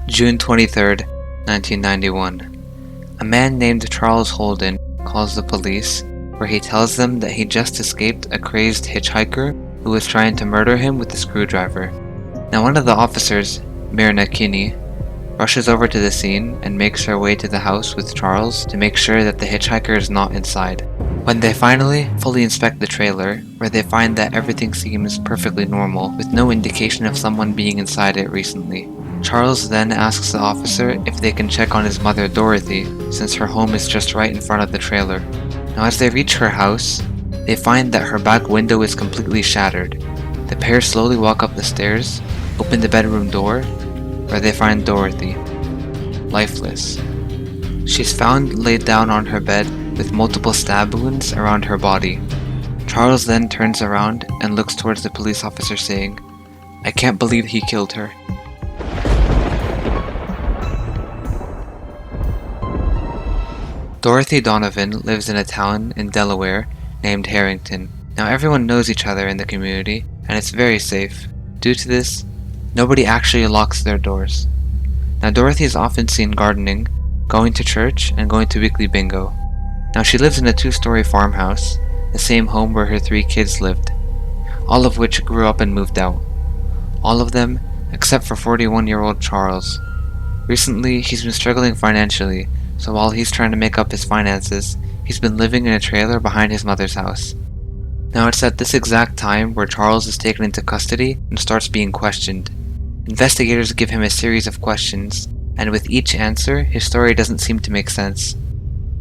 June 23rd, 1991. A man named Charles Holden calls the police, where he tells them that he just escaped a crazed hitchhiker who was trying to murder him with a screwdriver. Now one of the officers, Myrna Kinney, rushes over to the scene and makes her way to the house with Charles to make sure that the hitchhiker is not inside. When they finally fully inspect the trailer, where they find that everything seems perfectly normal, with no indication of someone being inside it recently, Charles then asks the officer if they can check on his mother Dorothy, since her home is just right in front of the trailer. Now as they reach her house, they find that her back window is completely shattered. The pair slowly walk up the stairs, open the bedroom door, where they find Dorothy, lifeless. She's found laid down on her bed with multiple stab wounds around her body. Charles then turns around and looks towards the police officer saying, "I can't believe he killed her." Dorothy Donovan lives in a town in Delaware named Harrington. Now everyone knows each other in the community, and it's very safe. Due to this, nobody actually locks their doors. Now Dorothy is often seen gardening, going to church, and going to weekly bingo. Now she lives in a 2-story farmhouse, the same home where her 3 kids lived, all of which grew up and moved out. All of them except for 41-year-old Charles. Recently, he's been struggling financially, so while he's trying to make up his finances, he's been living in a trailer behind his mother's house. Now it's at this exact time where Charles is taken into custody and starts being questioned. Investigators give him a series of questions, and with each answer, his story doesn't seem to make sense.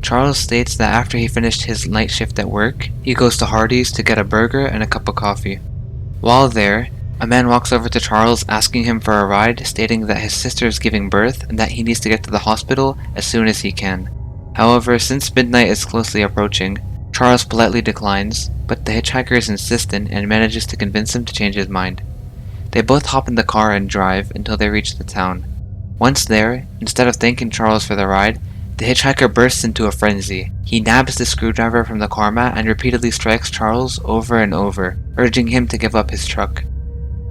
Charles states that after he finished his night shift at work, he goes to Hardee's to get a burger and a cup of coffee. While there, a man walks over to Charles asking him for a ride, stating that his sister is giving birth and that he needs to get to the hospital as soon as he can. However, since midnight is closely approaching, Charles politely declines, but the hitchhiker is insistent and manages to convince him to change his mind. They both hop in the car and drive until they reach the town. Once there, instead of thanking Charles for the ride, the hitchhiker bursts into a frenzy. He nabs the screwdriver from the car mat and repeatedly strikes Charles over and over, urging him to give up his truck.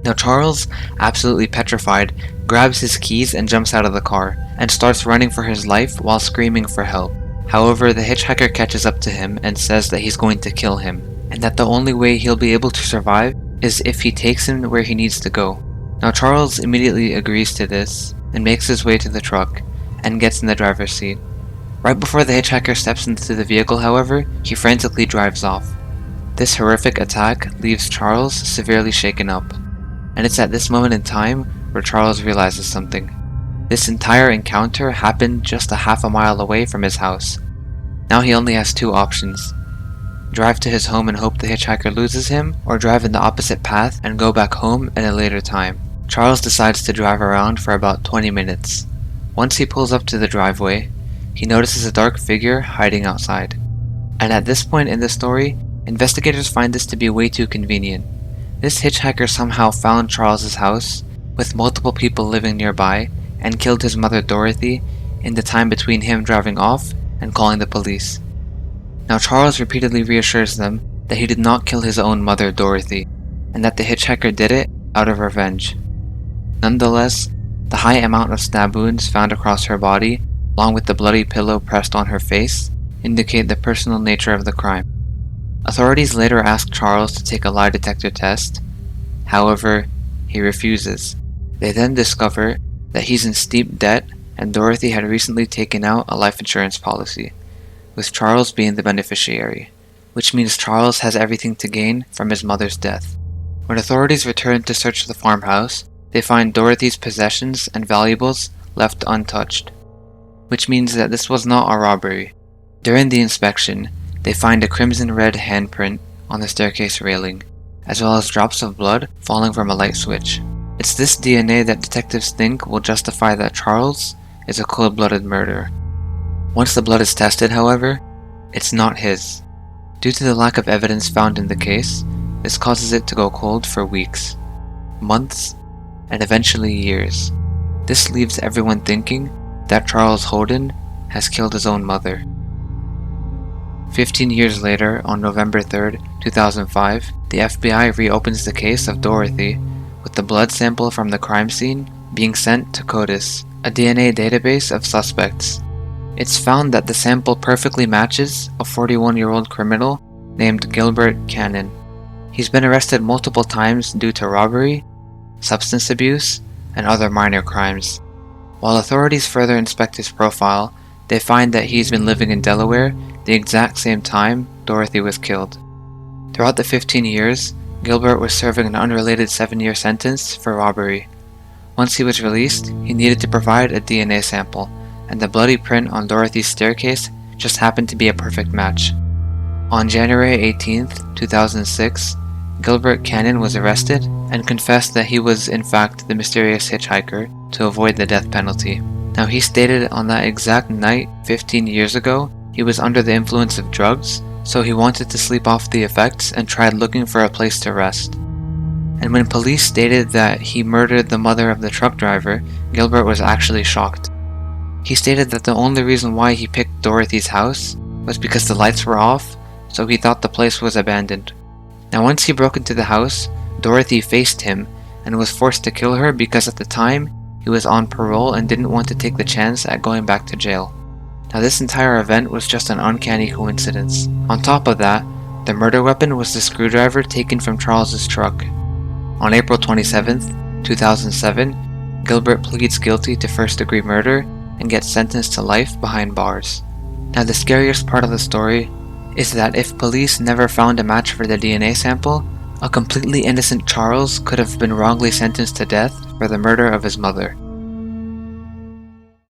Now Charles, absolutely petrified, grabs his keys and jumps out of the car, and starts running for his life while screaming for help. However, the hitchhiker catches up to him and says that he's going to kill him, and that the only way he'll be able to survive is if he takes him where he needs to go. Now Charles immediately agrees to this, and makes his way to the truck, and gets in the driver's seat. Right before the hitchhiker steps into the vehicle, however, he frantically drives off. This horrific attack leaves Charles severely shaken up. And it's at this moment in time where Charles realizes something. This entire encounter happened just a half a mile away from his house. Now he only has 2 options. Drive to his home and hope the hitchhiker loses him, or drive in the opposite path and go back home at a later time. Charles decides to drive around for about 20 minutes. Once he pulls up to the driveway, he notices a dark figure hiding outside. And at this point in the story, investigators find this to be way too convenient. This hitchhiker somehow found Charles's house, with multiple people living nearby, and killed his mother Dorothy in the time between him driving off and calling the police. Now Charles repeatedly reassures them that he did not kill his own mother Dorothy, and that the hitchhiker did it out of revenge. Nonetheless, the high amount of stab wounds found across her body, along with the bloody pillow pressed on her face, indicate the personal nature of the crime. Authorities later ask Charles to take a lie detector test. However, he refuses. They then discover that he's in steep debt and Dorothy had recently taken out a life insurance policy, with Charles being the beneficiary, which means Charles has everything to gain from his mother's death. When authorities return to search the farmhouse, they find Dorothy's possessions and valuables left untouched, which means that this was not a robbery. During the inspection, they find a crimson red handprint on the staircase railing, as well as drops of blood falling from a light switch. It's this DNA that detectives think will justify that Charles is a cold-blooded murderer. Once the blood is tested, however, it's not his. Due to the lack of evidence found in the case, this causes it to go cold for weeks, months, and eventually years. This leaves everyone thinking that Charles Holden has killed his own mother. 15 years later, on November 3rd, 2005, the FBI reopens the case of Dorothy, with the blood sample from the crime scene being sent to CODIS, a DNA database of suspects. It's found that the sample perfectly matches a 41-year-old criminal named Gilbert Cannon. He's been arrested multiple times due to robbery, substance abuse, and other minor crimes. While authorities further inspect his profile, they find that he's been living in Delaware the exact same time Dorothy was killed. Throughout the 15 years, Gilbert was serving an unrelated 7-year sentence for robbery. Once he was released, he needed to provide a DNA sample, and the bloody print on Dorothy's staircase just happened to be a perfect match. On January 18, 2006, Gilbert Cannon was arrested and confessed that he was in fact the mysterious hitchhiker to avoid the death penalty. Now, he stated on that exact night 15 years ago he was under the influence of drugs, so he wanted to sleep off the effects and tried looking for a place to rest. And when police stated that he murdered the mother of the truck driver, Gilbert was actually shocked. He stated that the only reason why he picked Dorothy's house was because the lights were off, so he thought the place was abandoned. Now, once he broke into the house, Dorothy faced him and was forced to kill her because at the time he was on parole and didn't want to take the chance at going back to jail. Now, this entire event was just an uncanny coincidence. On top of that, the murder weapon was the screwdriver taken from Charles's truck. On April 27, 2007, Gilbert pleads guilty to first-degree murder and gets sentenced to life behind bars. Now, the scariest part of the story is that if police never found a match for the DNA sample, a completely innocent Charles could have been wrongly sentenced to death for the murder of his mother.